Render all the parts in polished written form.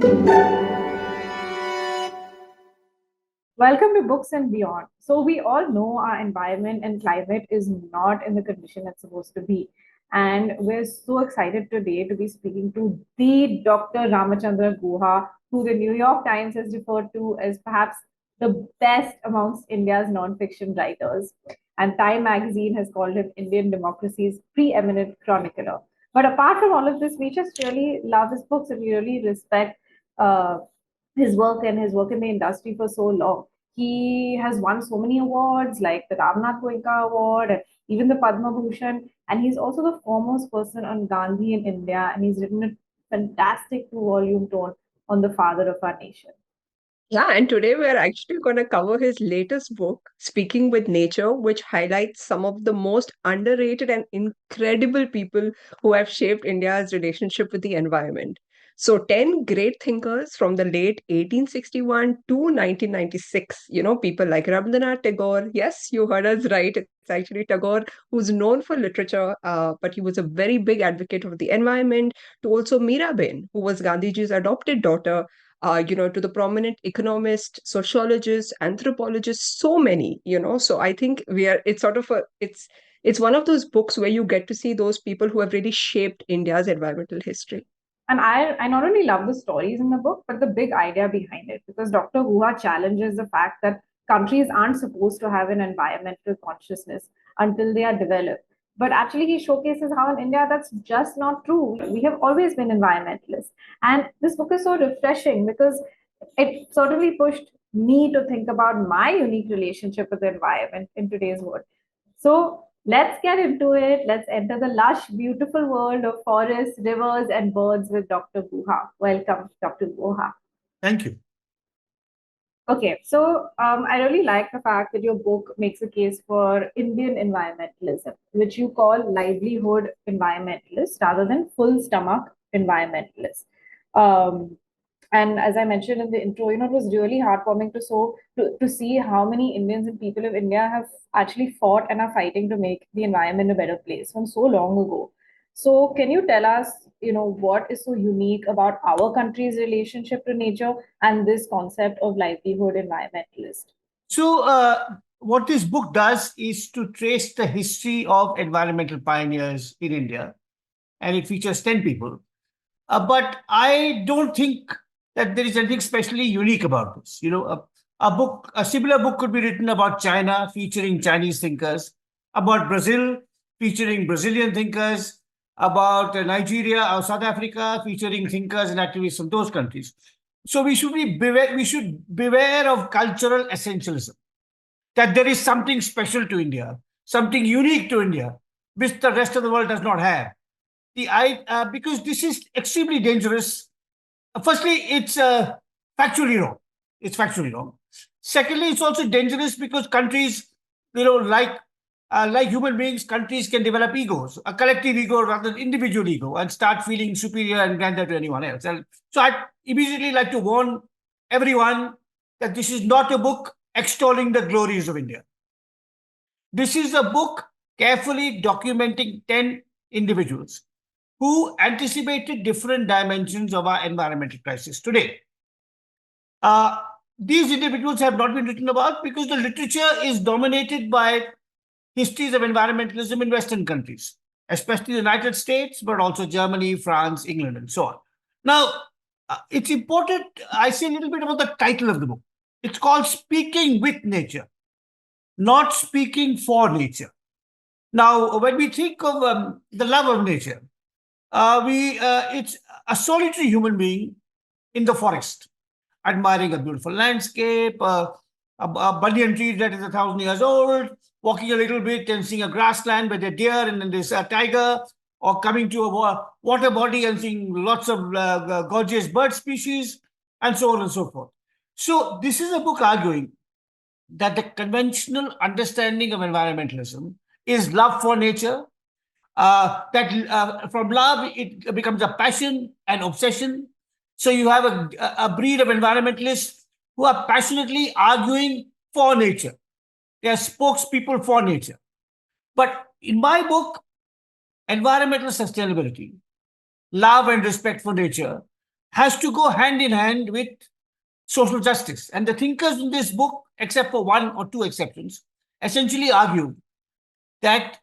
Welcome to Books and Beyond. So, we all know our environment and climate is not in the condition it's supposed to be. And we're so excited today to be speaking to the Dr. Ramachandra Guha, who the New York Times has referred to as perhaps the best amongst India's non-fiction writers. And Time magazine has called him Indian democracy's preeminent chronicler. But apart from all of this, we just really love his books and we really respect uh, his work and his work in the industry for so long. He has won so many awards like the Ramnath Goenka Award and even the Padma Bhushan. And he's also the foremost person on Gandhi in India. And he's written a fantastic two-volume tome on the father of our nation. Yeah, and today we're actually going to cover his latest book, Speaking with Nature, which highlights some of the most underrated and incredible people who have shaped India's relationship with the environment. So, 10 great thinkers from the late 1861 to 1996, people like Rabindranath Tagore. Yes, you heard us right. It's actually Tagore, who's known for literature, but he was a very big advocate of the environment, to also Meera Ben, who was Gandhiji's adopted daughter, to the prominent economists, sociologists, anthropologists, so many, So I think it's one of those books where you get to see those people who have really shaped India's environmental history. And I not only love the stories in the book, but the big idea behind it, because Dr. Guha challenges the fact that countries aren't supposed to have an environmental consciousness until they are developed. But actually, he showcases how in India that's just not true. We have always been environmentalists. And this book is so refreshing because it certainly pushed me to think about my unique relationship with the environment in today's world. So let's get into it. Let's enter the lush, beautiful world of forests, rivers, and birds with Dr. Guha. Welcome, Dr. Guha. Thank you. Okay, so I really like the fact that your book makes a case for Indian environmentalism, which you call livelihood environmentalists rather than full stomach environmentalists. Um, and as I mentioned in the intro, it was really heartwarming to see how many Indians and people of India have actually fought and are fighting to make the environment a better place from so long ago. So can you tell us, what is so unique about our country's relationship to nature and this concept of livelihood environmentalist? So, what this book does is to trace the history of environmental pioneers in India, and it features 10 people. But I don't think that there is anything especially unique about this. A similar book could be written about China, featuring Chinese thinkers, about Brazil, featuring Brazilian thinkers, about Nigeria or South Africa, featuring thinkers and activists from those countries. So we should beware of cultural essentialism, that there is something special to India, something unique to India, which the rest of the world does not have. Because this is extremely dangerous. Firstly, it's factually wrong. It's factually wrong. Secondly, it's also dangerous because countries, like human beings, countries can develop egos, a collective ego rather than individual ego, and start feeling superior and grander to anyone else. And so I immediately like to warn everyone that this is not a book extolling the glories of India. This is a book carefully documenting 10 individuals who anticipated different dimensions of our environmental crisis today. These individuals have not been written about because the literature is dominated by histories of environmentalism in Western countries, especially the United States, but also Germany, France, England, and so on. Now, it's important I say a little bit about the title of the book. It's called Speaking with Nature, not speaking for nature. Now, when we think of the love of nature, it's a solitary human being in the forest, admiring a beautiful landscape, a banyan tree that is 1,000 years old, walking a little bit and seeing a grassland with a deer and then there's a tiger, or coming to a water body and seeing lots of gorgeous bird species, and so on and so forth. So this is a book arguing that the conventional understanding of environmentalism is love for nature, that from love it becomes a passion and obsession. So you have a breed of environmentalists who are passionately arguing for nature. They are spokespeople for nature. But in my book, Environmental Sustainability, Love and Respect for Nature, has to go hand in hand with social justice. And the thinkers in this book, except for one or two exceptions, essentially argue that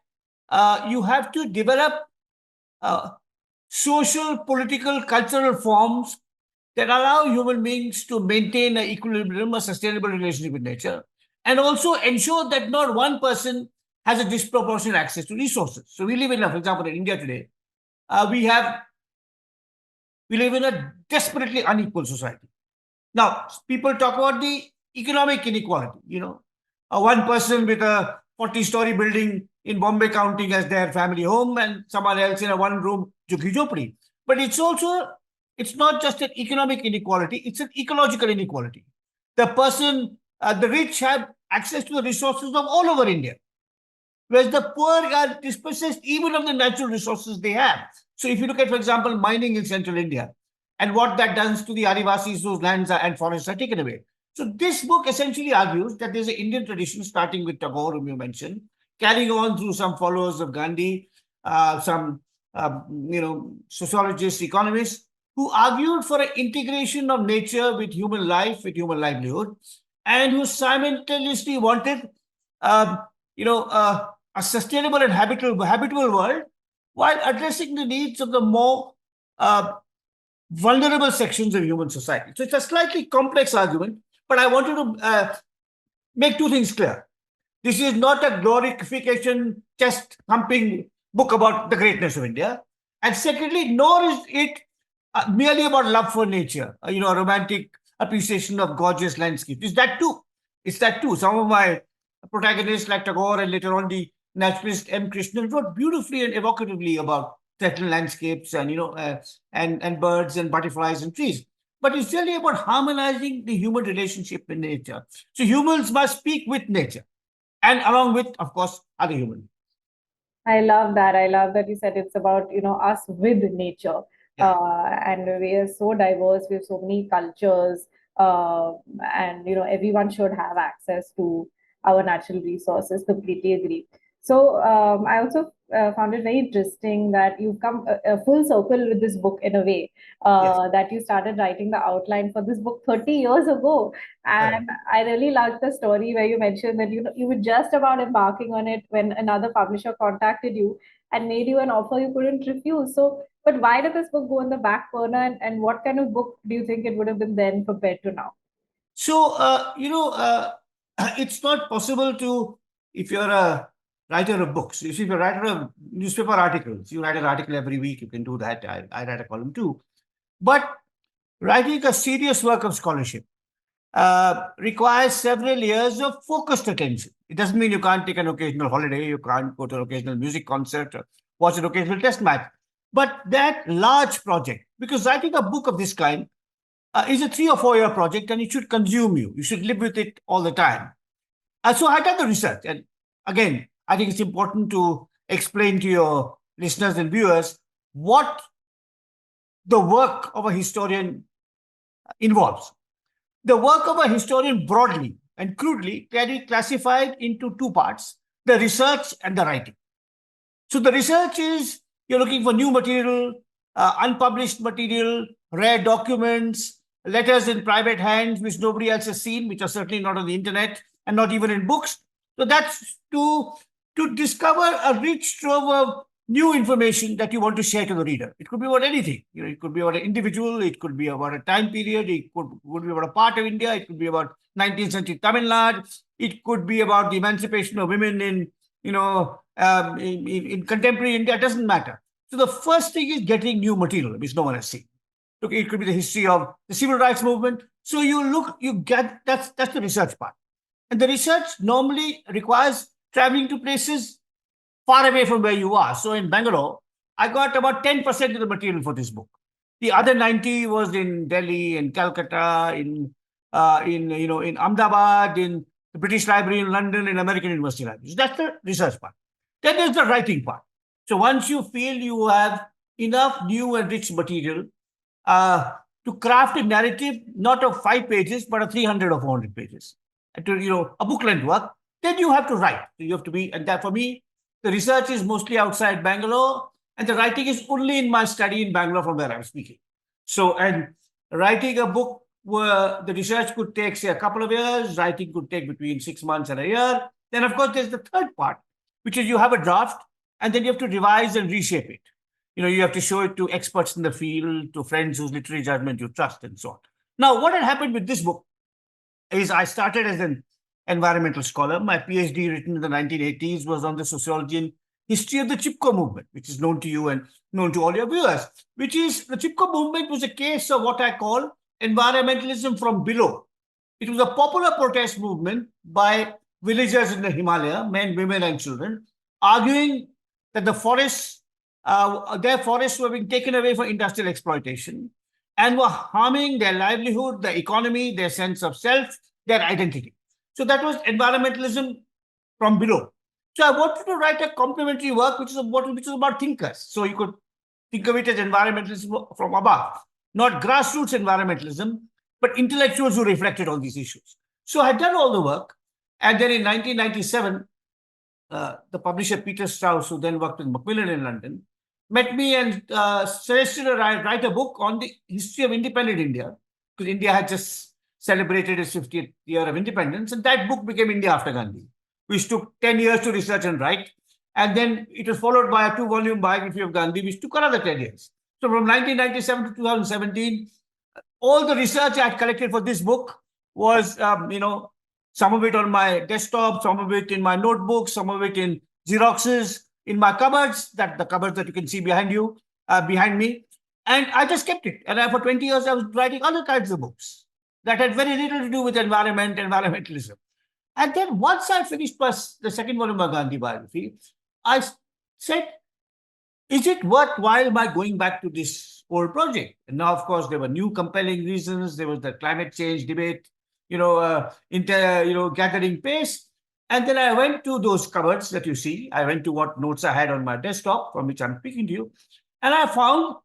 you have to develop uh, social, political, cultural forms that allow human beings to maintain an equilibrium, a sustainable relationship with nature, and also ensure that not one person has a disproportionate access to resources. So we live in, for example, in India today, we live in a desperately unequal society. Now, people talk about the economic inequality. One person with a 40-story building in Bombay County as their family home, and someone else in a one-room jhuggi jhopdi. But it's not just an economic inequality; it's an ecological inequality. The rich have access to the resources of all over India, whereas the poor are dispossessed even of the natural resources they have. So if you look at, for example, mining in central India and what that does to the Adivasis whose lands and forests are taken away. So this book essentially argues that there's an Indian tradition starting with Tagore, whom you mentioned, carrying on through some followers of Gandhi, some sociologists, economists, who argued for an integration of nature with human life, with human livelihood, and who simultaneously wanted um, a sustainable and habitable world while addressing the needs of the more uh, vulnerable sections of human society. So it's a slightly complex argument, but I wanted to make two things clear. This is not a glorification, chest thumping book about the greatness of India. And secondly, nor is it merely about love for nature, a romantic appreciation of gorgeous landscapes. It's that too. It's that too. Some of my protagonists, like Tagore and later on the naturalist M. Krishnan, wrote beautifully and evocatively about certain landscapes and and birds and butterflies and trees. But it's really about harmonizing the human relationship with nature. So humans must speak with nature, and along with, of course, other humans. I love that. I love that you said it's about, us with nature. Yeah. And we are so diverse. We have so many cultures. And, everyone should have access to our natural resources. Completely agree. So I also found it very interesting that you've come a full circle with this book in a way, Yes. that you started writing the outline for this book 30 years ago. Correct. And I really liked the story where you mentioned that you were just about embarking on it when another publisher contacted you and made you an offer you couldn't refuse. So, but why did this book go in the back burner, and what kind of book do you think it would have been then compared to now? So, it's not possible to, if you're a writer of books, if you're a writer of newspaper articles, you write an article every week, you can do that. I write a column too. But writing a serious work of scholarship requires several years of focused attention. It doesn't mean you can't take an occasional holiday, you can't go to an occasional music concert, or watch an occasional test match. But that large project, because writing a book of this kind is a 3 or 4 year project and it should consume you. You should live with it all the time. So I done the research. And again, I think it's important to explain to your listeners and viewers what the work of a historian involves. The work of a historian broadly and crudely can be classified into two parts: the research and the writing. So the research is you're looking for new material, unpublished material, rare documents, letters in private hands which nobody else has seen, which are certainly not on the internet and not even in books. So that's to discover a rich trove of new information that you want to share to the reader. It could be about anything. It could be about an individual, it could be about a time period, it could be about a part of India, it could be about 19th century Tamil Nadu, it could be about the emancipation of women in in contemporary India. It doesn't matter. So the first thing is getting new material which no one has seen. Look, it could be the history of the civil rights movement. So you get that's the research part. And the research normally requires traveling to places far away from where you are. So in Bangalore, I got about 10% of the material for this book. The other 90 was in Delhi, in Calcutta, in Ahmedabad, in the British Library in London, in American University Library. So that's the research part. Then there's the writing part. So once you feel you have enough new and rich material uh, to craft a narrative, not of 5 pages, but of 300 or 400 pages, to a book length work, then you have to write. So you have to be, and that for me, the research is mostly outside Bangalore, and the writing is only in my study in Bangalore from where I'm speaking. So, and writing a book where the research could take, say, a couple of years, writing could take between 6 months and a year. Then, of course, there's the third part, which is you have a draft and then you have to revise and reshape it. You have to show it to experts in the field, to friends whose literary judgment you trust, and so on. Now, what had happened with this book is I started as an environmental scholar. My PhD, written in the 1980s, was on the sociology and history of the Chipko movement, which is known to you and known to all your viewers, which is the Chipko movement was a case of what I call environmentalism from below. It was a popular protest movement by villagers in the Himalaya, men, women, and children, arguing that their forests were being taken away for industrial exploitation and were harming their livelihood, their economy, their sense of self, their identity. So that was environmentalism from below. So I wanted to write a complementary work which is about thinkers. So you could think of it as environmentalism from above, not grassroots environmentalism, but intellectuals who reflected on these issues. So I had done all the work. And then in 1997, the publisher Peter Strauss, who then worked with Macmillan in London, met me and suggested I write a book on the history of independent India, because India had just celebrated its 50th year of independence. And that book became India After Gandhi, which took 10 years to research and write. And then it was followed by a 2-volume biography of Gandhi, which took another 10 years. So from 1997 to 2017, all the research I had collected for this book was, some of it on my desktop, some of it in my notebooks, some of it in Xeroxes, in my cupboards, the cupboards that you can see behind me. And I just kept it. And for 20 years, I was writing other kinds of books that had very little to do with environmentalism. And then once I finished the second volume of Gandhi biography, I said, is it worthwhile my going back to this old project? And now, of course, there were new compelling reasons. There was the climate change debate, gathering pace. And then I went to those cupboards that you see. I went to what notes I had on my desktop, from which I'm speaking to you. And I found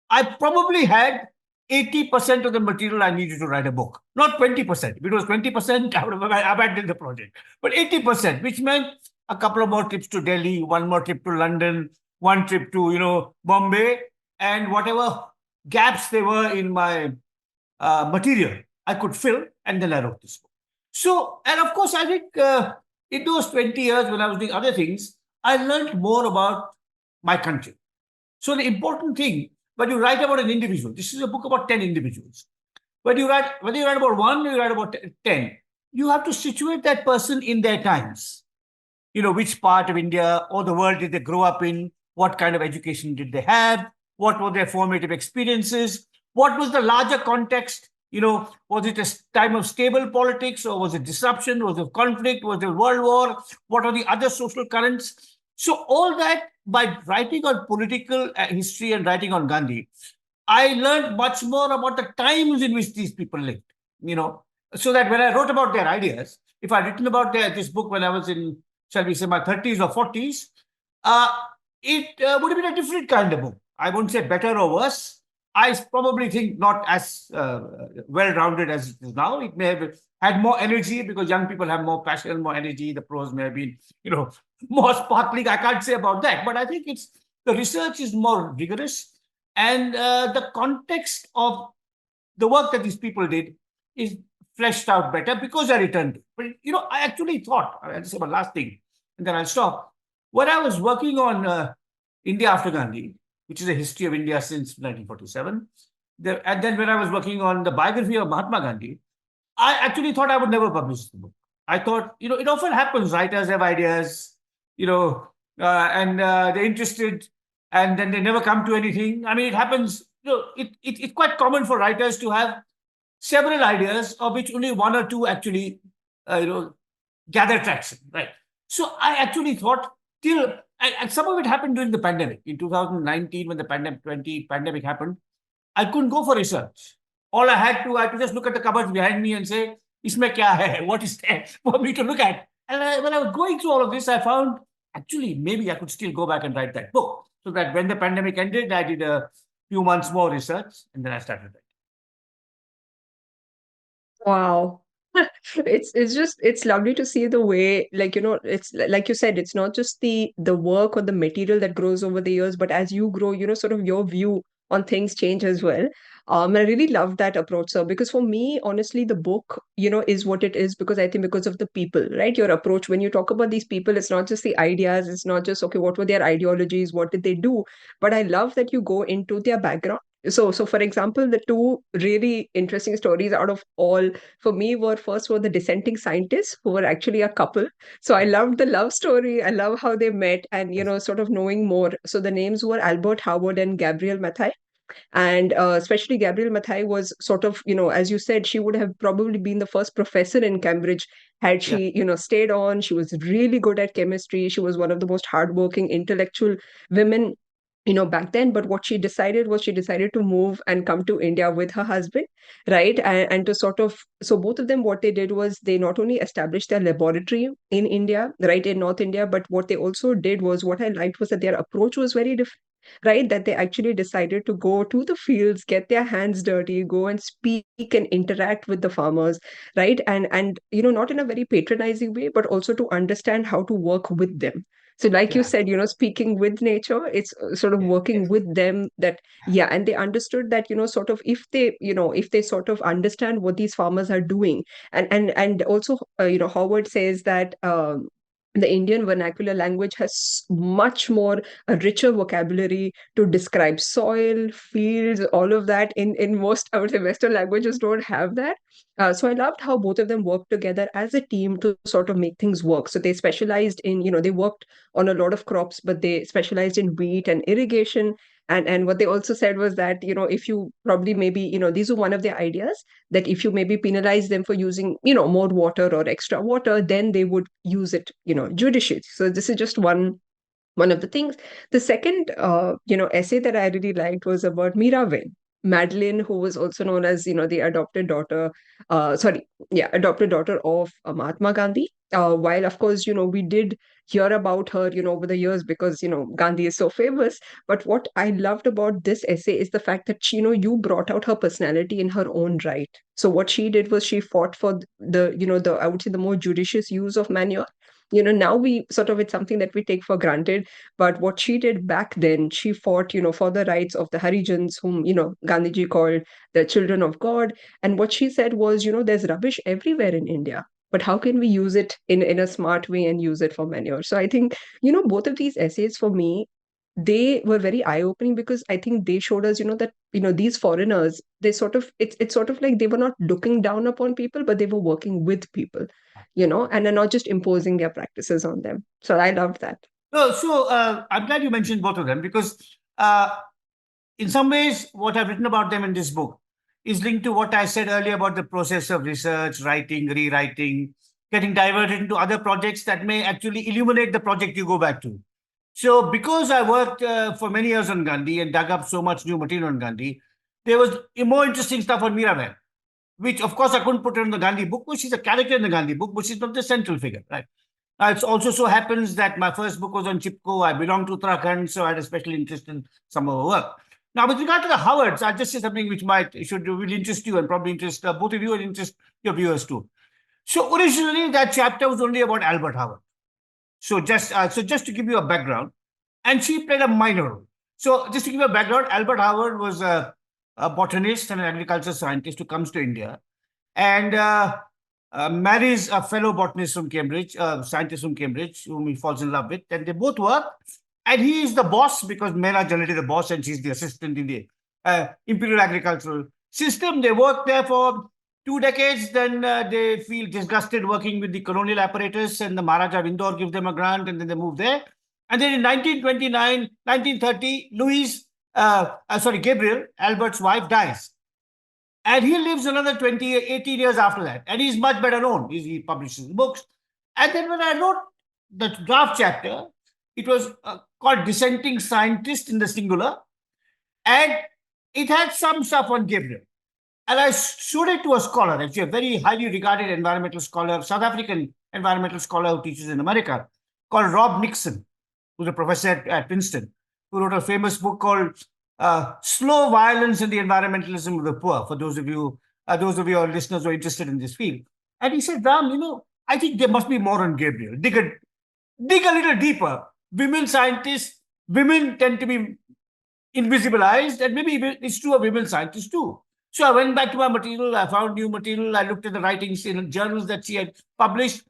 I probably had 80% of the material I needed to write a book. Not 20%. If it was 20%, I would have abandoned the project. But 80%, which meant a couple of more trips to Delhi, one more trip to London, one trip to, Bombay, and whatever gaps there were in my material, I could fill, and then I wrote this book. So, and of course, I think in those 20 years when I was doing other things, I learned more about my country. So the important thing, when you write about an individual, this is a book about 10 individuals. Whether you write about one or you write about 10, you have to situate that person in their times. Which part of India or the world did they grow up in? What kind of education did they have? What were their formative experiences? What was the larger context? Was it a time of stable politics, or was it disruption? Was it conflict? Was it world war? What are the other social currents? So all that, by writing on political history and writing on Gandhi, I learned much more about the times in which these people lived, so that when I wrote about their ideas, if I'd written about this book when I was in, shall we say, my 30s or 40s, it would have been a different kind of book. I won't say better or worse. I probably think not as well-rounded as it is now. It may have had more energy because young people have more passion, more energy. The prose may have been, more sparkling. I can't say about that. But I think the research is more rigorous. And the context of the work that these people did is fleshed out better because I returned to it. But, I actually thought, I'll say my last thing, and then I'll stop. When I was working on India After Gandhi, which is a history of India since 1947. And then when I was working on the biography of Mahatma Gandhi, I actually thought I would never publish the book. I thought, it often happens, writers have ideas, and they're interested, and then they never come to anything. I mean, it happens, it's quite common for writers to have several ideas, of which only one or two actually, gather traction, right? So I actually thought, and some of it happened during the pandemic. In 2019, when the pandemic happened, I couldn't go for research. All I had to just look at the cupboards behind me and say, "Isme kya hai? What is there for me to look at?" And when I was going through all of this, I found actually maybe I could still go back and write that book. So that when the pandemic ended, I did a few months more research, and then I started writing. Wow. It's lovely to see the way, it's like you said, it's not just the work or the material that grows over the years, but as you grow, sort of your view on things change as well. I really love that approach, sir, because for me, honestly, the book, is what it is because I think because of the people, right? Your approach when you talk about these people, it's not just the ideas, it's not just, okay, what were their ideologies, what did they do? But I love that you go into their background. So for example, the two really interesting stories out of all for me were the dissenting scientists who were actually a couple. So I loved the love story. I love how they met and, sort of knowing more. So the names were Albert Howard and Gabriel Mathai. And especially Gabriel Mathai was sort of, as you said, she would have probably been the first professor in Cambridge had Yeah. she, stayed on. She was really good at chemistry. She was one of the most hardworking intellectual women, back then. But what she decided was she decided to move and come to India with her husband, right? And to sort of, so both of them, what they did was they not only established their laboratory in India, right, in North India, but what they also did was what I liked was that their approach was very different, right? That they actually decided to go to the fields, get their hands dirty, go and speak and interact with the farmers, right? And not in a very patronizing way, but also to understand how to work with them. So, like you Yeah. said, speaking with nature, it's sort of Yes. working Yes. with them that, yeah, and they understood that, sort of if they sort of understand what these farmers are doing, and also, Howard says that the Indian vernacular language has much more a richer vocabulary to describe soil, fields, all of that. In most, I would say, Western languages don't have that. So I loved how both of them worked together as a team to sort of make things work. So they specialized in, they worked on a lot of crops, but they specialized in wheat and irrigation. And what they also said was that, if you probably maybe, these were one of their ideas that if you maybe penalize them for using, more water or extra water, then they would use it, judiciously. So this is just one of the things. The second, essay that I really liked was about Meera Ben, Madeline, who was also known as, the adopted daughter, adopted daughter of Mahatma Gandhi. While of course, we did hear about her, over the years because, Gandhi is so famous. But what I loved about this essay is the fact that she, you brought out her personality in her own right. So what she did was she fought for the I would say the more judicious use of manure. Now we sort of, it's something that we take for granted, but what she did back then, she fought, for the rights of the Harijans, whom, Gandhiji called the children of God. And what she said was, there's rubbish everywhere in India, but how can we use it in a smart way and use it for manure? So I think, both of these essays for me, they were very eye-opening because I think they showed us, that, these foreigners, they sort of, it's sort of like they were not looking down upon people, but they were working with people, and are not just imposing their practices on them. So I loved that. I'm glad you mentioned both of them because, in some ways, what I've written about them in this book is linked to what I said earlier about the process of research, writing, rewriting, getting diverted into other projects that may actually illuminate the project you go back to. So, because I worked for many years on Gandhi and dug up so much new material on Gandhi, there was more interesting stuff on Meera Ben, which of course I couldn't put in the Gandhi book, but she's a character in the Gandhi book, but she's not the central figure, right? It also so happens that my first book was on Chipko. I belong to Uttarakhand, so I had a special interest in some of her work. Now, with regard to the Howards, I'll just say something which will interest you and probably interest both of you and interest your viewers too. So originally, that chapter was only about Albert Howard. So just to give you a background, and she played a minor role. So just to give you a background, Albert Howard was a botanist and an agricultural scientist who comes to India and marries a fellow botanist from Cambridge, scientist from Cambridge, whom he falls in love with, and they both work. And he is the boss because men are generally the boss, and she's the assistant in the imperial agricultural system. They work there for 2 decades, then they feel disgusted working with the colonial apparatus, and the Maharaja of Indore gives them a grant, and then they move there. And then in 1929, 1930, Gabriel, Albert's wife, dies. And he lives another 20, 18 years after that. And he's much better known. He publishes books. And then when I wrote the draft chapter, it was called Dissenting Scientist in the Singular. And it had some stuff on Gabriel. And I showed it to a scholar, actually a very highly regarded environmental scholar, South African environmental scholar who teaches in America, called Rob Nixon, who's a professor at Princeton, who wrote a famous book called Slow Violence and the Environmentalism of the Poor, for those of you our listeners who are interested in this field. And he said, Ram, I think there must be more on Gabriel. Dig a little deeper. Women scientists, women tend to be invisibilized, and maybe it's true of women scientists too. So I went back to my material, I found new material, I looked at the writings in journals that she had published,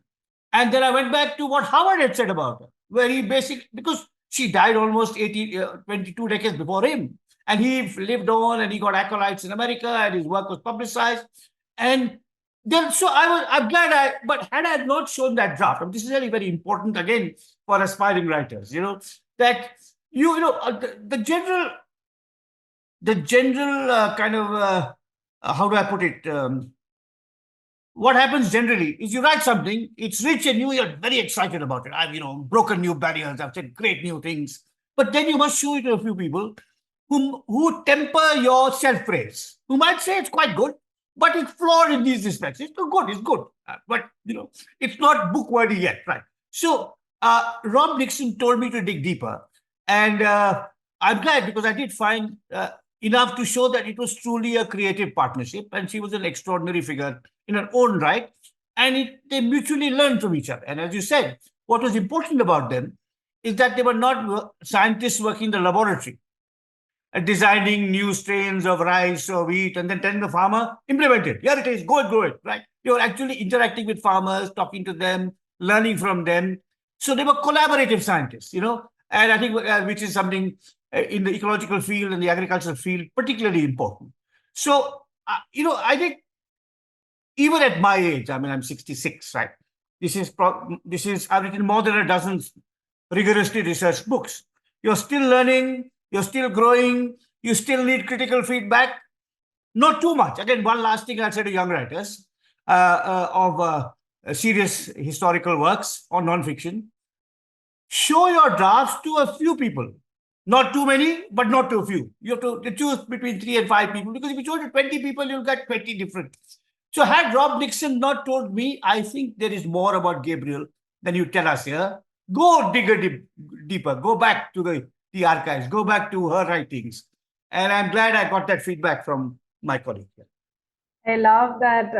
and then I went back to what Howard had said about her, where he basically, because she died almost 22 decades before him, and he lived on and he got acolytes in America, and his work was publicized. And then, so I'm glad but had I not shown that draft, and this is really very important again for aspiring writers, that the general kind of, how do I put it? What happens generally is you write something, it's rich and new, you're very excited about it. I've, broken new barriers, I've said great new things. But then you must show it to a few people who temper your self-praise, who might say it's quite good, but it's flawed in these respects. It's good, it's good. But, it's not book-worthy yet, right? So Rob Nixon told me to dig deeper. And I'm glad, because I did find enough to show that it was truly a creative partnership, and she was an extraordinary figure in her own right, and they mutually learned from each other. And as you said, what was important about them is that they were not scientists working in the laboratory, designing new strains of rice or wheat, and then telling the farmer, implement it. Here it is, go and grow it, right? They were actually interacting with farmers, talking to them, learning from them. So they were collaborative scientists, and I think which is something in the ecological field and the agricultural field particularly important. So, I think even at my age, I mean, I'm 66, right? I've written more than a dozen rigorously researched books. You're still learning, you're still growing, you still need critical feedback. Not too much. Again, one last thing I'll say to young writers of serious historical works or nonfiction: show your drafts to a few people. Not too many, but not too few. You have to choose between 3 and 5 people, because if you show it to 20 people, you'll get 20 different. So had Rob Nixon not told me, I think there is more about Gabriel than you tell us here, go dig deeper, go back to the archives, go back to her writings. And I'm glad I got that feedback from my colleague here. I love that,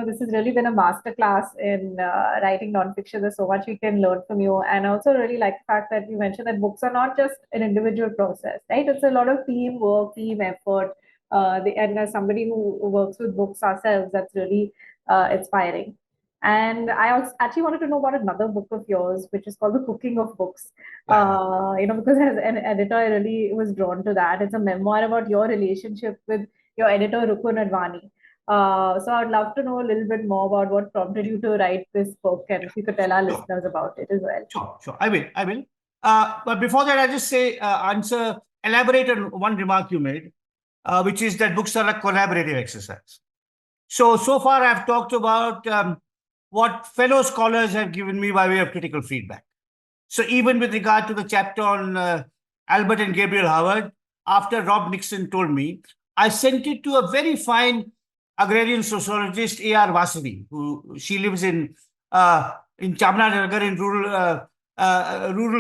this has really been a masterclass in writing nonfiction. There's so much we can learn from you. And I also really like the fact that you mentioned that books are not just an individual process, right? It's a lot of teamwork, team effort. And as somebody who works with books ourselves, that's really inspiring. And I also actually wanted to know about another book of yours, which is called The Cooking of Books. Because as an editor, I really was drawn to that. It's a memoir about your relationship with your editor, Rukun Advani. So I'd love to know a little bit more about what prompted you to write this book, and if you could tell our listeners about it as well. Sure. I will. But before that, I just say, elaborate on one remark you made, which is that books are a collaborative exercise. So far I've talked about what fellow scholars have given me by way of critical feedback. So even with regard to the chapter on Albert and Gabriel Howard, after Rob Nixon told me, I sent it to a very fine agrarian sociologist, A.R. Vasavi, she lives in Chamananagar in rural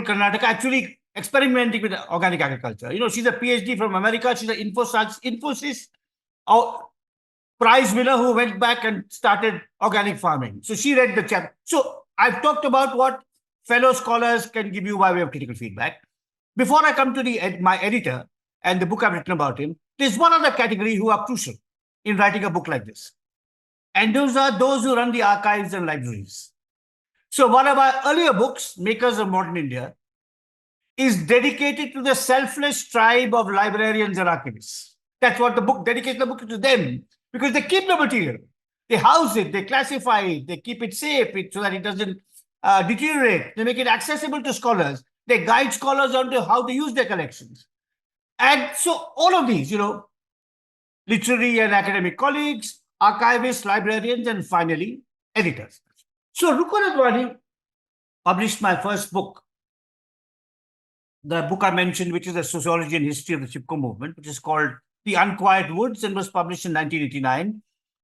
Karnataka, actually experimenting with organic agriculture. She's a PhD from America. She's an Infosys prize winner who went back and started organic farming. So she read the chapter. So I've talked about what fellow scholars can give you by way of critical feedback. Before I come to my editor and the book I've written about him, there's one other category who are crucial in writing a book like this. And those are those who run the archives and libraries. So one of our earlier books, Makers of Modern India, is dedicated to the selfless tribe of librarians and archivists. That's what the book dedicates the book to them, because they keep the material. They house it, they classify it, they keep it safe so that it doesn't deteriorate. They make it accessible to scholars. They guide scholars on to how to use their collections. And so all of these, literary and academic colleagues, archivists, librarians, and finally, editors. So Rukun Advani published my first book, the book I mentioned, which is a sociology and history of the Chipko movement, which is called The Unquiet Woods, and was published in 1989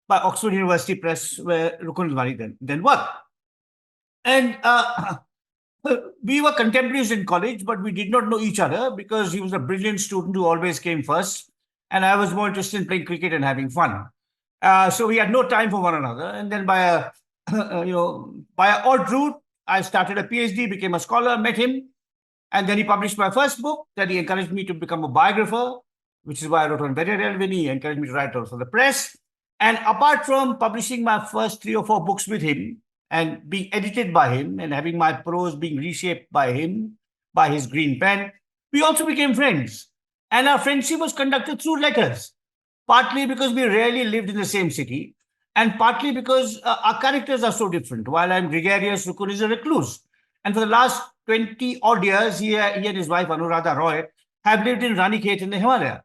by Oxford University Press, where Rukun Advani then worked. And we were contemporaries in college, but we did not know each other because he was a brilliant student who always came first, and I was more interested in playing cricket and having fun. So we had no time for one another. And then by a by an odd route, I started a PhD, became a scholar, met him, And then he published my first book. Then he encouraged me to become a biographer, which is why I wrote on Gabriel. He encouraged me to write also the press. And apart from publishing my first 3 or 4 books with him and being edited by him and having my prose being reshaped by him, by his green pen, we also became friends. And our friendship was conducted through letters, partly because we rarely lived in the same city, and partly because our characters are so different. While I'm gregarious, Rukun is a recluse. And for the last 20 odd years, he and his wife, Anuradha Roy, have lived in Ranikhet in the Himalaya.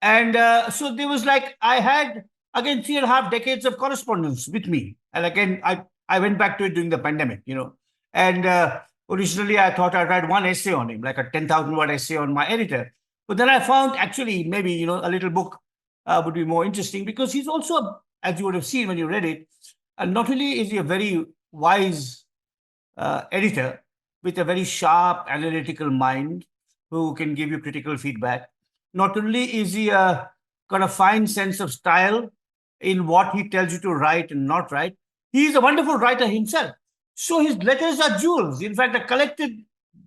And so there was like, I had, again, 3.5 decades of correspondence with me. And again, I went back to it during the pandemic, And originally, I thought I'd write one essay on him, like a 10,000 word essay on my editor. But then I found actually maybe, a little book would be more interesting because he's also, as you would have seen when you read it, not only is he a very wise editor with a very sharp analytical mind who can give you critical feedback, not only is he got a fine sense of style in what he tells you to write and not write, he is a wonderful writer himself. So his letters are jewels. In fact,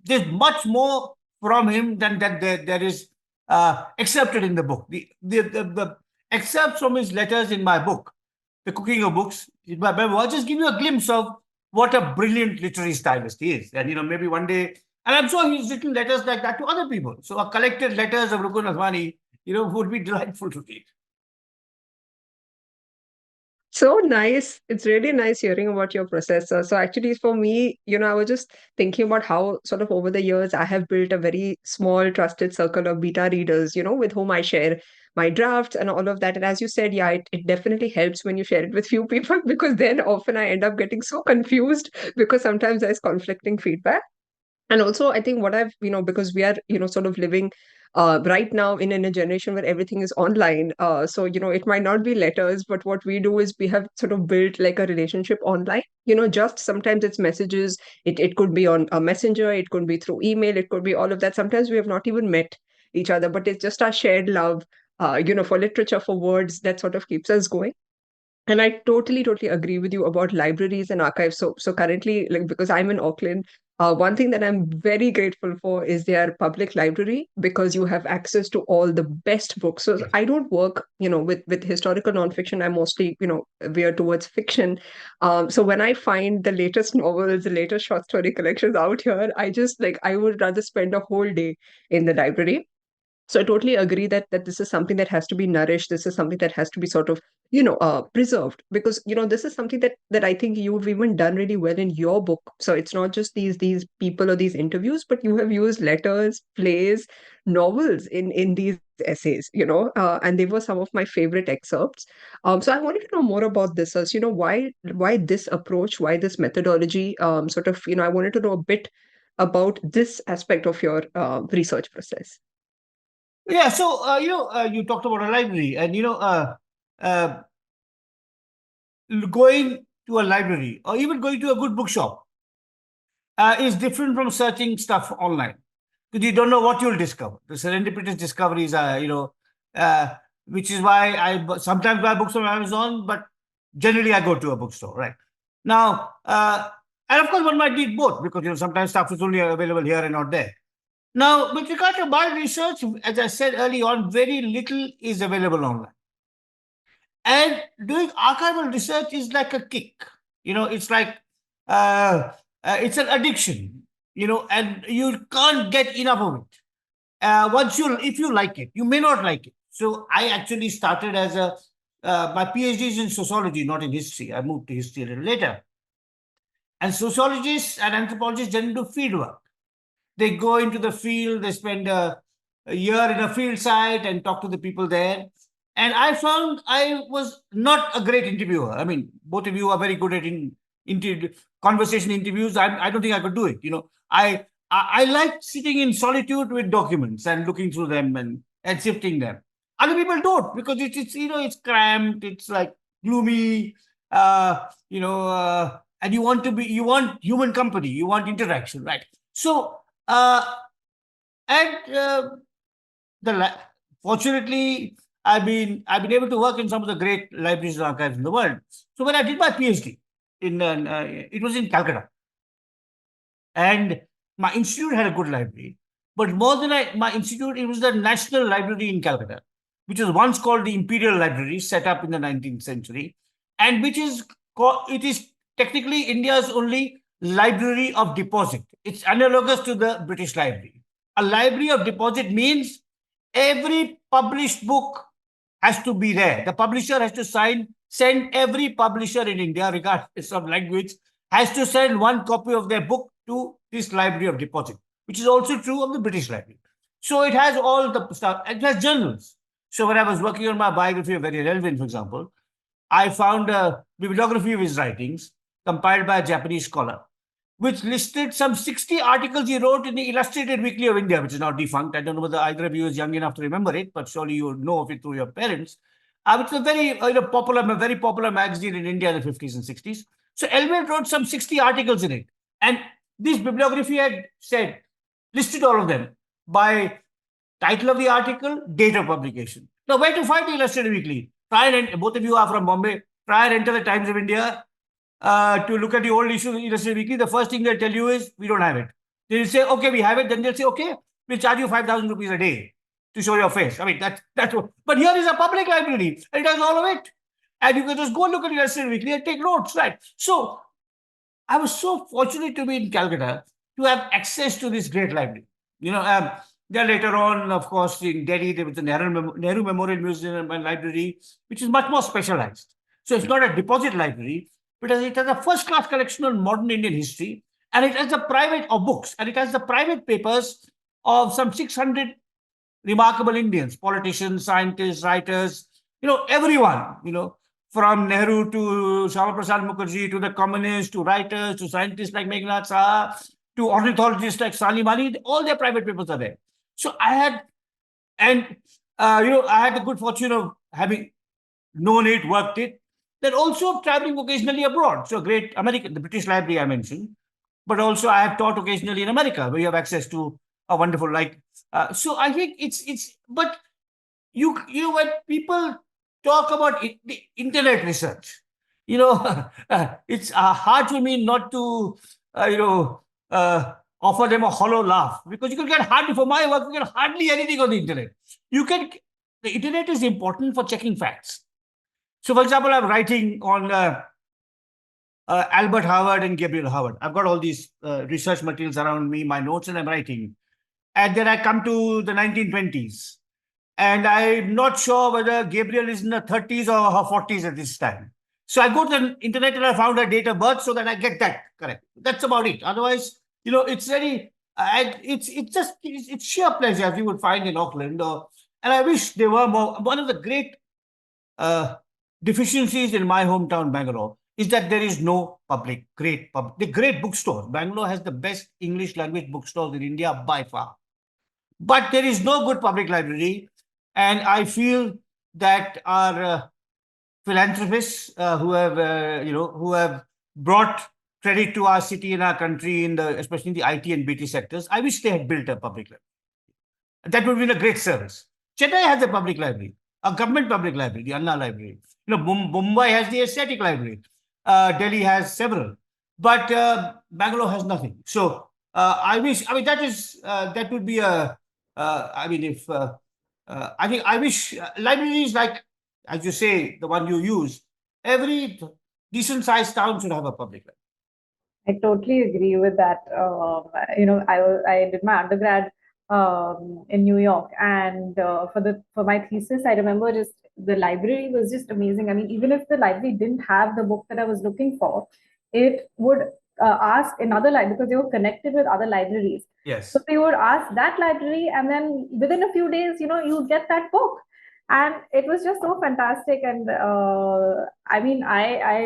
there's much more from him than that there is accepted in the book. The excerpts from his letters in my book, The Cooking of Books, in my memoir, just give you a glimpse of what a brilliant literary stylist he is. And, maybe one day, and I'm sure he's written letters like that to other people. So a collected letters of Rukun Advani, would be delightful to read. So nice. It's really nice hearing about your process. So actually, for me, I was just thinking about how sort of over the years I have built a very small, trusted circle of beta readers, with whom I share my drafts and all of that. And as you said, yeah, it definitely helps when you share it with few people because then often I end up getting so confused because sometimes there's conflicting feedback. And also, I think what I've, because we are, sort of living right now in a generation where everything is online. So, it might not be letters, but what we do is we have sort of built like a relationship online. Just sometimes it's messages. It could be on a messenger, it could be through email, it could be all of that. Sometimes we have not even met each other, but it's just our shared love, for literature, for words that sort of keeps us going. And I totally agree with you about libraries and archives. So currently, like because I'm in Auckland, one thing that I'm very grateful for is their public library because you have access to all the best books. So I don't work, with historical nonfiction. I'm mostly, veer towards fiction. So when I find the latest novels, the latest short story collections out here, I just like I would rather spend a whole day in the library. So I totally agree that this is something that has to be nourished. This is something that has to be sort of, preserved because, this is something that I think you've even done really well in your book. So it's not just these people or these interviews, but you have used letters, plays, novels in these essays, and they were some of my favorite excerpts. So I wanted to know more about this as, why this approach, why this methodology, sort of, I wanted to know a bit about this aspect of your research process. Yeah, so you talked about a library, and uh, going to a library or even going to a good bookshop is different from searching stuff online because you don't know what you'll discover. The serendipitous discoveries are, uh, which is why sometimes buy books on Amazon, but generally I go to a bookstore, right? Now, and of course, one might need both because sometimes stuff is only available here and not there. Now, with regard to my research, as I said early on, very little is available online. And doing archival research is like a kick. It's like it's an addiction. And you can't get enough of it. If you like it, you may not like it. So I actually started as my PhD is in sociology, not in history. I moved to history a little later. And sociologists and anthropologists generally do field work. They go into the field, they spend a year in a field site and talk to the people there. And I found I was not a great interviewer. I mean, both of you are very good at conversation interviews. I don't think I could do it. I like sitting in solitude with documents and looking through them and sifting them. Other people don't because it's cramped. It's like gloomy. And you want human company. You want interaction, right? So and fortunately, I've been able to work in some of the great libraries and archives in the world. So when I did my PhD it was in Calcutta, and my institute had a good library, but more than my institute, it was the National Library in Calcutta, which was once called the Imperial Library, set up in the 19th century, and which is it is technically India's only library of deposit. It's analogous to the British Library. A library of deposit means every published book has to be there. The publisher has to send every publisher in India, regardless of language, has to send one copy of their book to this library of deposit, which is also true of the British Library. So it has all the stuff. It has journals. So when I was working on my biography of Very Relevant, for example, I found a bibliography of his writings compiled by a Japanese scholar, which listed some 60 articles he wrote in the Illustrated Weekly of India, which is now defunct. I don't know whether either of you is young enough to remember it, but surely you know of it through your parents. It's a very very popular magazine in India in the 50s and 60s. So Elwin wrote some 60 articles in it. And this bibliography had listed all of them by title of the article, date of publication. Now, where to find the Illustrated Weekly? Both of you are from Bombay. Try and enter the Times of India to look at the old issue of Illustrated Weekly. The first thing they'll tell you is, we don't have it. They'll say, okay, we have it. Then they'll say, okay, we'll charge you 5,000 rupees a day to show your face. I mean, that's what. But here is a public library, and it has all of it. And you can just go look at Illustrated Weekly and take notes, right? So I was so fortunate to be in Calcutta to have access to this great library. Then later on, of course, in Delhi, there was the Nehru Memorial Museum and Library, which is much more specialized. So it's not a deposit library, but it has a first-class collection on modern Indian history, and it has the private of books, and it has the private papers of some 600 remarkable Indians, politicians, scientists, writers, everyone, from Nehru to Shyama Prasad Mukherjee, to the communists, to writers, to scientists like Meghnad Saha, to ornithologists like Salim Ali, all their private papers are there. So I had the good fortune of having known it, worked it, then also traveling occasionally abroad. So great the British Library I mentioned, but also I have taught occasionally in America, where you have access to a wonderful, so I think but when people talk about the internet research, it's hard for me not to, offer them a hollow laugh, because you can get hardly, for my work, you get hardly anything on the internet. The internet is important for checking facts. So, for example, I'm writing on Albert Howard and Gabriel Howard. I've got all these research materials around me, my notes, and I'm writing. And then I come to the 1920s. And I'm not sure whether Gabriel is in the 30s or her 40s at this time. So I go to the internet and I found her date of birth so that I get that correct. That's about it. Otherwise, it's very, it's sheer pleasure, as you would find in Auckland. And I wish there were more. One of the great deficiencies in my hometown, Bangalore, is that there is no great bookstores. Bangalore has the best English language bookstores in India by far. But there is no good public library. And I feel that our philanthropists who have brought credit to our city and our country, especially in the IT and BT sectors, I wish they had built a public library. That would be a great service. Chennai has a public library, a government public library, the Anna Library. Mumbai has the Aesthetic Library. Delhi has several. But Bangalore has nothing. So I wish, that would be I wish libraries like, as you say, the one you use, every decent-sized town should have a public library. I totally agree with that. I did my undergrad in New York, and for my thesis, I remember just the library was just amazing. I mean, even if the library didn't have the book that I was looking for, it would ask another library, because they were connected with other libraries. Yes. So they would ask that library, and then within a few days, you get that book. And it was just so fantastic. And I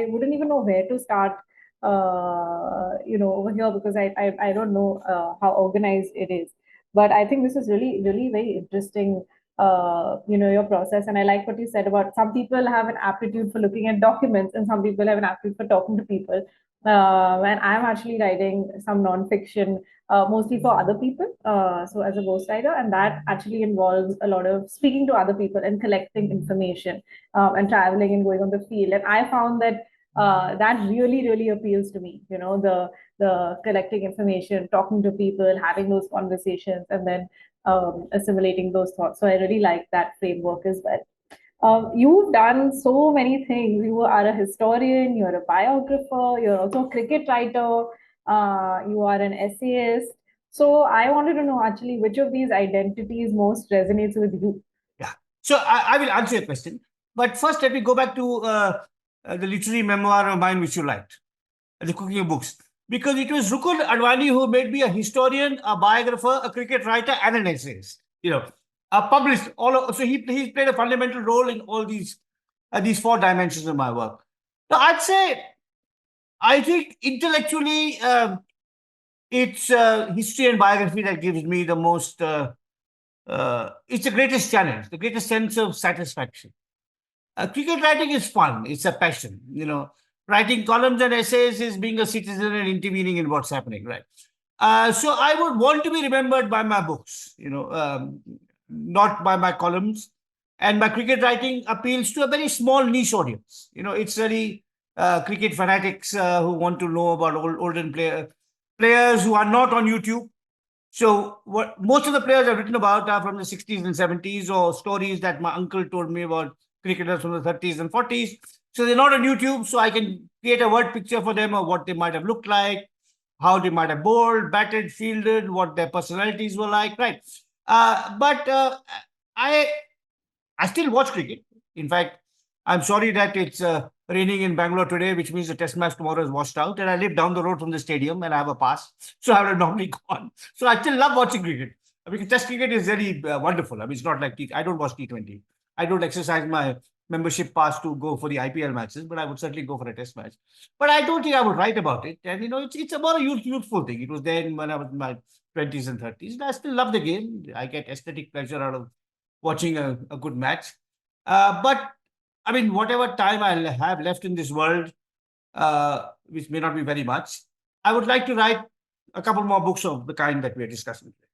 wouldn't even know where to start, over here, because I don't know how organized it is. But I think this is really, really very interesting, your process. And I like what you said about some people have an aptitude for looking at documents and some people have an aptitude for talking to people. And I'm actually writing some nonfiction, mostly for other people. So as a ghostwriter, and that actually involves a lot of speaking to other people and collecting information, and traveling and going on the field. And I found that that really, really appeals to me. The collecting information, talking to people, having those conversations, and then assimilating those thoughts. So I really like that framework as well. You've done so many things. You are a historian, you're a biographer, you're also a cricket writer, you are an essayist. So I wanted to know actually which of these identities most resonates with you. Yeah. So I will answer your question. But first, let me go back to the literary memoir of mine which you liked, the cooking of books. Because it was Rukun Advani who made me a historian, a biographer, a cricket writer, and an essayist. Published all of, so he's played a fundamental role in all these four dimensions of my work. So I think intellectually, it's history and biography that gives me the most. It's the greatest challenge, the greatest sense of satisfaction. Cricket writing is fun. It's a passion. Writing columns and essays is being a citizen and intervening in what's happening, right? So I would want to be remembered by my books, not by my columns. And my cricket writing appeals to a very small niche audience. It's very cricket fanatics who want to know about olden players who are not on YouTube. So what most of the players I've written about are from the 60s and 70s, or stories that my uncle told me about cricketers from the 30s and 40s. So they're not on YouTube, so I can create a word picture for them of what they might have looked like, how they might have bowled, batted, fielded, what their personalities were like, right? But I still watch cricket. In fact, I'm sorry that it's raining in Bangalore today, which means the test match tomorrow is washed out. And I live down the road from the stadium and I have a pass. So I would have normally gone. So I still love watching cricket. Because test cricket is very wonderful. I mean, it's not like I don't watch T20. I don't exercise my membership pass to go for the IPL matches, but I would certainly go for a test match. But I don't think I would write about it. And, it's about a youthful thing. It was then when I was in my 20s and 30s. And I still love the game. I get aesthetic pleasure out of watching a good match. But I mean, whatever time I'll have left in this world, which may not be very much, I would like to write a couple more books of the kind that we're discussing today.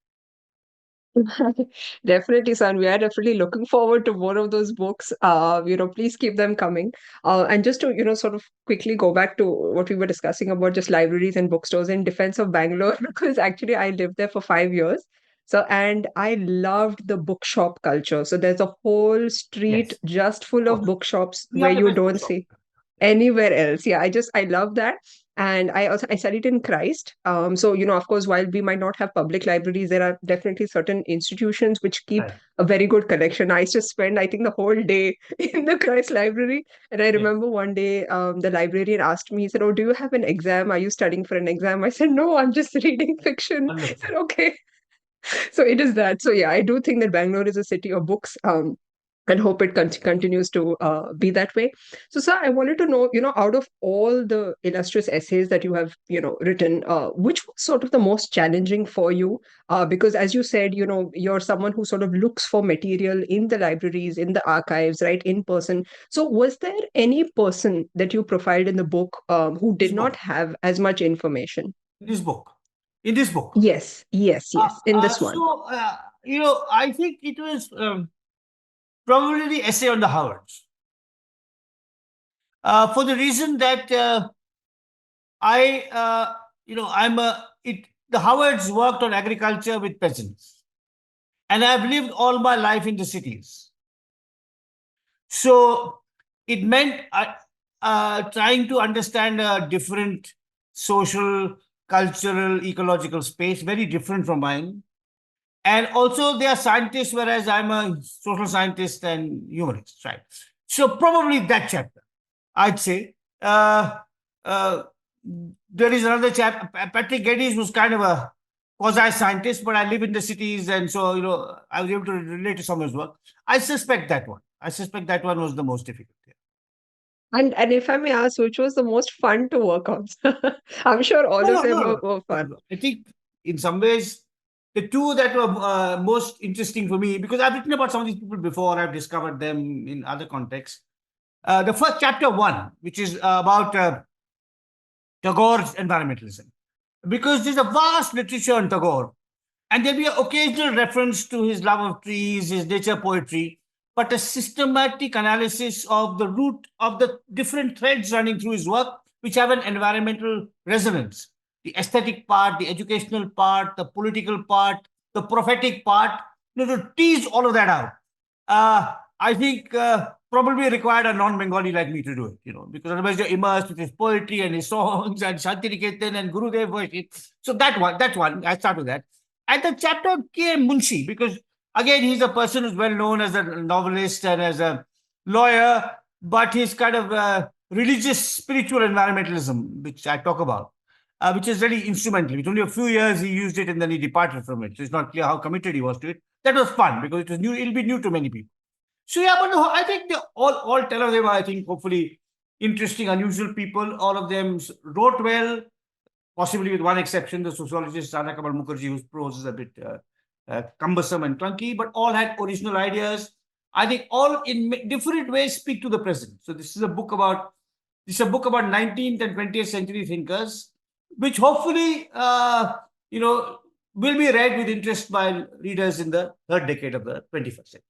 Definitely, son. We are definitely looking forward to more of those books. Please keep them coming. And just to, sort of quickly go back to what we were discussing about just libraries and bookstores in defense of Bangalore, because actually I lived there for 5 years. So, and I loved the bookshop culture. So there's a whole street Yes, just full of of course. bookshops We where have the you best don't bookshop. see anywhere else. Yeah, I love that. And I studied in Christ. So of course, while we might not have public libraries, there are definitely certain institutions which keep Right. a very good collection. I used to spend, I think, the whole day in the Christ library. And I Yes. remember one day the librarian asked me, he said, "Oh, do you have an exam? Are you studying for an exam?" I said, "No, I'm just reading fiction." He Wonderful. said, "Okay." So it is that. So yeah, I do think that Bangalore is a city of books. And hope it continues to be that way. So, sir, I wanted to know, out of all the illustrious essays that you have, written, which was sort of the most challenging for you? Because, as you said, you're someone who sort of looks for material in the libraries, in the archives, right, in person. So, was there any person that you profiled in the book who This did not book. have as much information? This book. In this book. Yes, yes, Uh, yes, in this one. so, I think it was probably the essay on the Howards. For the reason that the Howards worked on agriculture with peasants, and I've lived all my life in the cities. So it meant trying to understand a different social, cultural, ecological space, very different from mine. And also, they are scientists, whereas I'm a social scientist and humanist, right? So probably that chapter, I'd say. There is another chap, Patrick Geddes, who's kind of a quasi-scientist, but I live in the cities, and so I was able to relate to some of his work. I suspect that one. I suspect that one was the most difficult. Yeah. And if I may ask, which was the most fun to work on? I'm sure all No, of no, them no, were no, fun. no. I think in some ways, the two that were most interesting for me, because I've written about some of these people before, I've discovered them in other contexts. The first chapter one, which is about Tagore's environmentalism, because there's a vast literature on Tagore, and there'll be an occasional reference to his love of trees, his nature poetry, but a systematic analysis of the root of the different threads running through his work, which have an environmental resonance. The aesthetic part, the educational part, the political part, the prophetic part, to tease all of that out. I think probably required a non-Bengali like me to do it, because otherwise you're immersed with his poetry and his songs and Shantiniketan and Gurudev worship. So that's one. I start with that. And the chapter came Munshi, because again, he's a person who's well known as a novelist and as a lawyer, but his kind of religious, spiritual environmentalism, which I talk about, which is really instrumental. With only a few years he used it and then he departed from it. So it's not clear how committed he was to it. That was fun because it was new. It'll be new to many people. So yeah, but I think all 10 of them are, I think, hopefully interesting, unusual people. All of them wrote well, possibly with one exception, the sociologist Rana Kamal Mukherjee, whose prose is a bit cumbersome and clunky, but all had original ideas. I think all in different ways speak to the present. So this is a book about 19th and 20th century thinkers, which hopefully will be read with interest by readers in the third decade of the 21st century.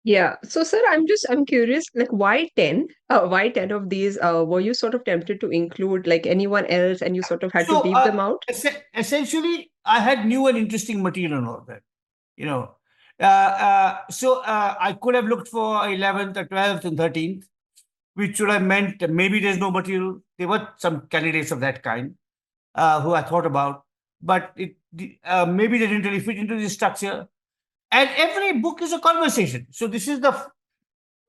Yeah. So, sir, I'm curious, like, why 10? Why 10 of these? Were you sort of tempted to include like anyone else and you sort of had to leave them out? Essentially, I had new and interesting material on all of that, So I could have looked for 11th or 12th and 13th, which would have meant maybe there's no material. There were some candidates of that kind who I thought about, but maybe they didn't really fit into the structure. And every book is a conversation. So this is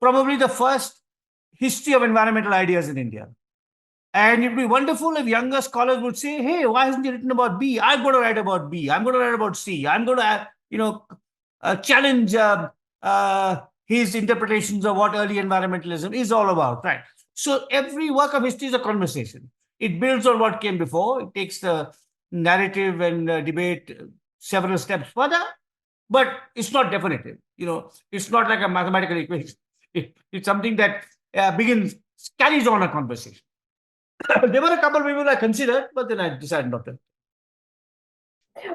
probably the first history of environmental ideas in India. And it would be wonderful if younger scholars would say, hey, why hasn't he written about B? I'm going to write about B. I'm going to write about C. I'm going to, challenge his interpretations of what early environmentalism is all about, right? So every work of history is a conversation. It builds on what came before. It takes the narrative and debate several steps further. But it's not definitive. It's not like a mathematical equation. It's something that carries on a conversation. There were a couple of people I considered, but then I decided not to.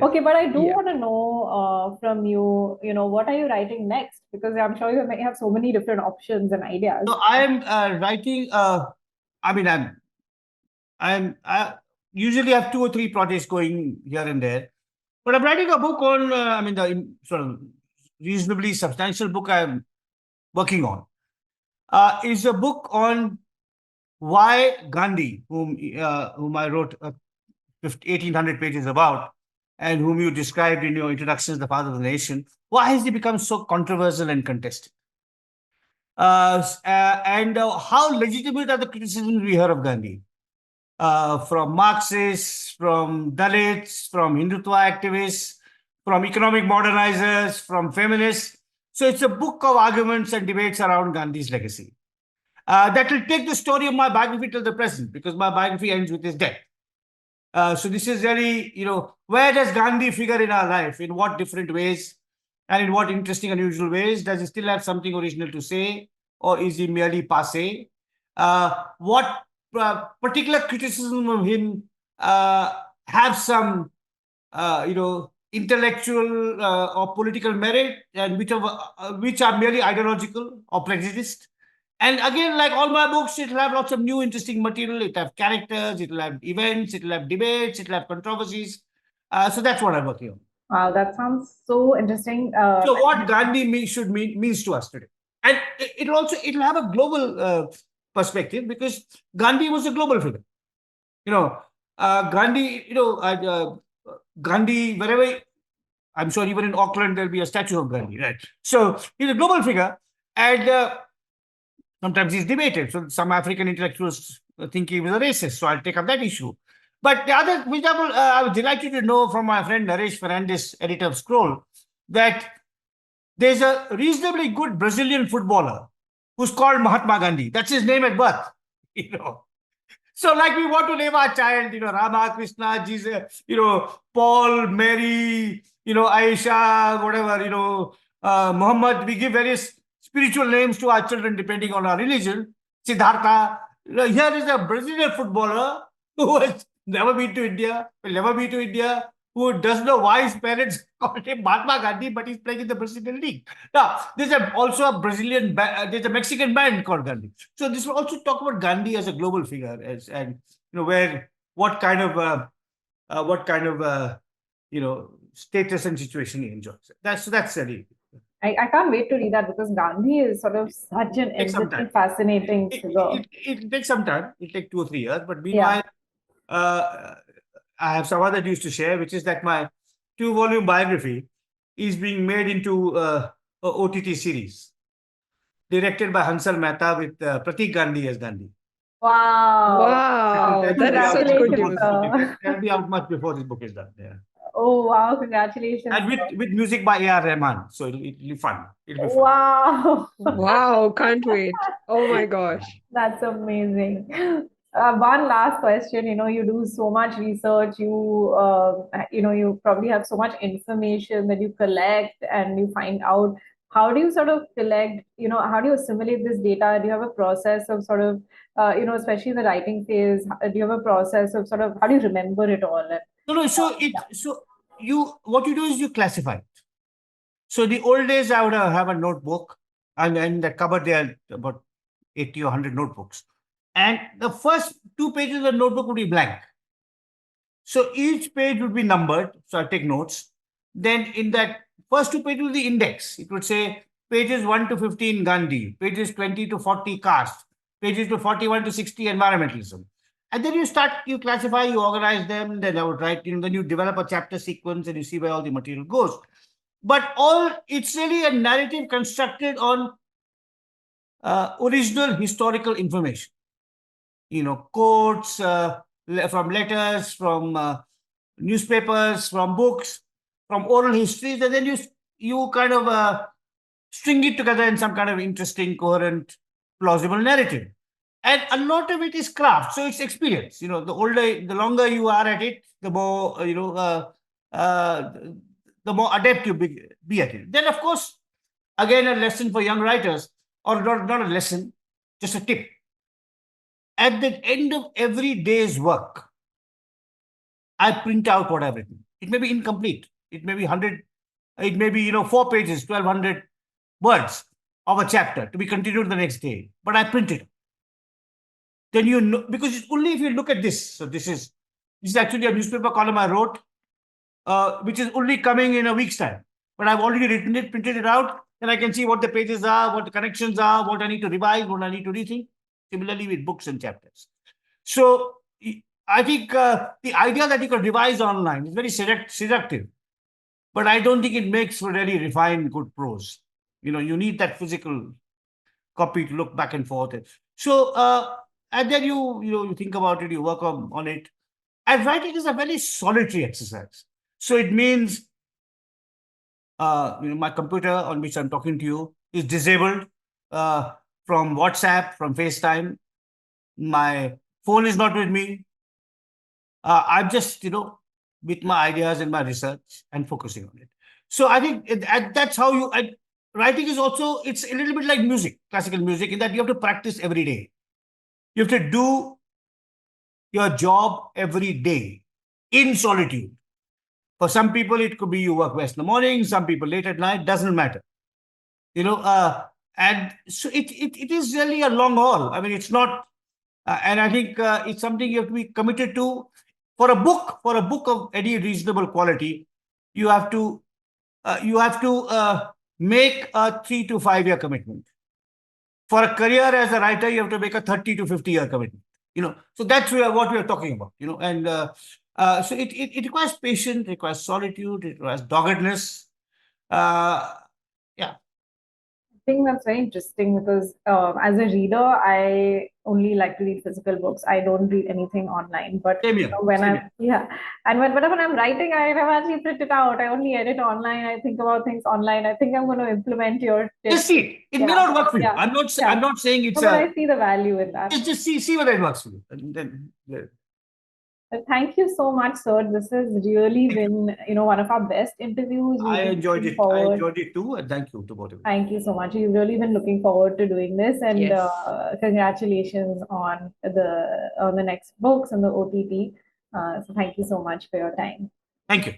Okay, but I do Yeah. want to know from you, what are you writing next? Because I'm sure you may have so many different options and ideas. So I am writing. I usually have 2 or 3 projects going here and there. But I'm writing a book on, the sort of reasonably substantial book I'm working on is a book on why Gandhi, whom I wrote 1,800 pages about, and whom you described in your introduction as the father of the nation, why has he become so controversial and contested? And how legitimate are the criticisms we hear of Gandhi? From Marxists, from Dalits, from Hindutva activists, from economic modernizers, from feminists. So it's a book of arguments and debates around Gandhi's legacy. That will take the story of my biography till the present, because my biography ends with his death. So this is really, where does Gandhi figure in our life? In what different ways? And in what interesting, unusual ways? Does he still have something original to say? Or is he merely passé? What particular criticism of him have some, intellectual or political merit, and which are merely ideological or prejudiced? And again, like all my books, it'll have lots of new, interesting material. It'll have characters, it'll have events, it'll have debates, it'll have controversies. So that's what I'm working on. Wow, that sounds so interesting. So what Gandhi means to us today, and it'll have a global perspective, because Gandhi was a global figure. Gandhi, wherever, I'm sure even in Auckland there'll be a statue of Gandhi, right? So he's a global figure, and sometimes he's debated. So some African intellectuals think he was a racist. So I'll take up that issue. But the other, for example, I was delighted to know from my friend Naresh Fernandes, editor of Scroll, that there's a reasonably good Brazilian footballer who's called Mahatma Gandhi. That's his name at birth. So like we want to name our child, Rama, Krishna, Jesus, Paul, Mary, Aisha, whatever, Muhammad. We give various spiritual names to our children depending on our religion. Siddhartha. Here is a Brazilian footballer who has never been to India, will never be to India, who doesn't know why his parents called him Mahatma Gandhi, but he's playing in the Brazilian league. Now, also a there's a Mexican band called Gandhi. So this will also talk about Gandhi as a global figure, and where what kind of status and situation he enjoys. That's really. I can't wait to read that because Gandhi is sort of such an endlessly fascinating figure. It takes some time. It'll take 2 or 3 years. But meanwhile, I have some other news to share, which is that my 2-volume biography is being made into a OTT series, directed by Hansal Mehta with Pratik Gandhi as Gandhi. Wow. Wow, that is such good news. That'll be out much before this book is done. Yeah. Oh, wow. Congratulations. And with music by A.R. Rahman. So it'll be fun. Wow. Wow, can't wait. Oh my gosh. That's amazing. One last question. You do so much research. You probably have so much information that you collect and you find out. How do you sort of collect, how do you assimilate this data? Do you have a process of sort of, especially in the writing phase, do you have a process of sort of, how do you remember it all? No. What you do is you classify it. So the old days, I would have a notebook, and in the cupboard there are about 80 or 100 notebooks. And the first 2 pages of the notebook would be blank. So each page would be numbered. So I take notes. Then in that first 2 pages, the index. It would say pages 1 to 15 Gandhi, pages 20 to 40 caste, pages to 41 to 60 environmentalism. And then you classify, you organize them. Then I would write, then you develop a chapter sequence and you see where all the material goes. But it's really a narrative constructed on original historical information. Quotes from letters, from newspapers, from books, from oral histories, and then you kind of string it together in some kind of interesting, coherent, plausible narrative. And a lot of it is craft, so it's experience. The longer you are at it, the more the more adept you be at it. Then, of course, again, a lesson for young writers, or not a lesson, just a tip. At the end of every day's work, I print out what I've written. It may be incomplete. It may be 100. It may be 4 pages, 1,200 words of a chapter to be continued the next day. But I print it. Then because it's only if you look at this. So this is actually a newspaper column I wrote, which is only coming in a week's time. But I've already written it, printed it out, and I can see what the pages are, what the connections are, what I need to revise, what I need to rethink. Similarly with books and chapters. So I think the idea that you can revise online is very seductive, but I don't think it makes for really refined, good prose. You need that physical copy to look back and forth. So, and then you think about it, you work on it. And writing is a very solitary exercise. So it means, my computer on which I'm talking to you is disabled from WhatsApp, from FaceTime. My phone is not with me. I'm just, with my ideas and my research and focusing on it. So I think that's how writing is also, it's a little bit like music, classical music, in that you have to practice every day. You have to do your job every day in solitude. For some people, it could be you work best in the morning, some people late at night, doesn't matter. And so it is really a long haul. I mean, it's not, and I think it's something you have to be committed to. For a book of any reasonable quality, you have to make a 3 to 5 year commitment. For a career as a writer, you have to make a 30 to 50 year commitment. So that's what we are talking about. And so it requires patience, it requires solitude, it requires doggedness. Yeah. I think that's very interesting because as a reader, I only like to read physical books. I don't read anything online. But whenever I'm writing, I have actually print it out. I only edit online. I think about things online. I think I'm going to implement your tips. Just see, it may not work for you. I'm not saying it's. But I see the value in that. Just see whether it works for you. And then, thank you so much, sir. This has really been, one of our best interviews. I enjoyed it. I enjoyed it too. And thank you to both of you. Thank you so much. We've really been looking forward to doing this, and Yes. Congratulations on the next books and the OTT. So thank you so much for your time. Thank you.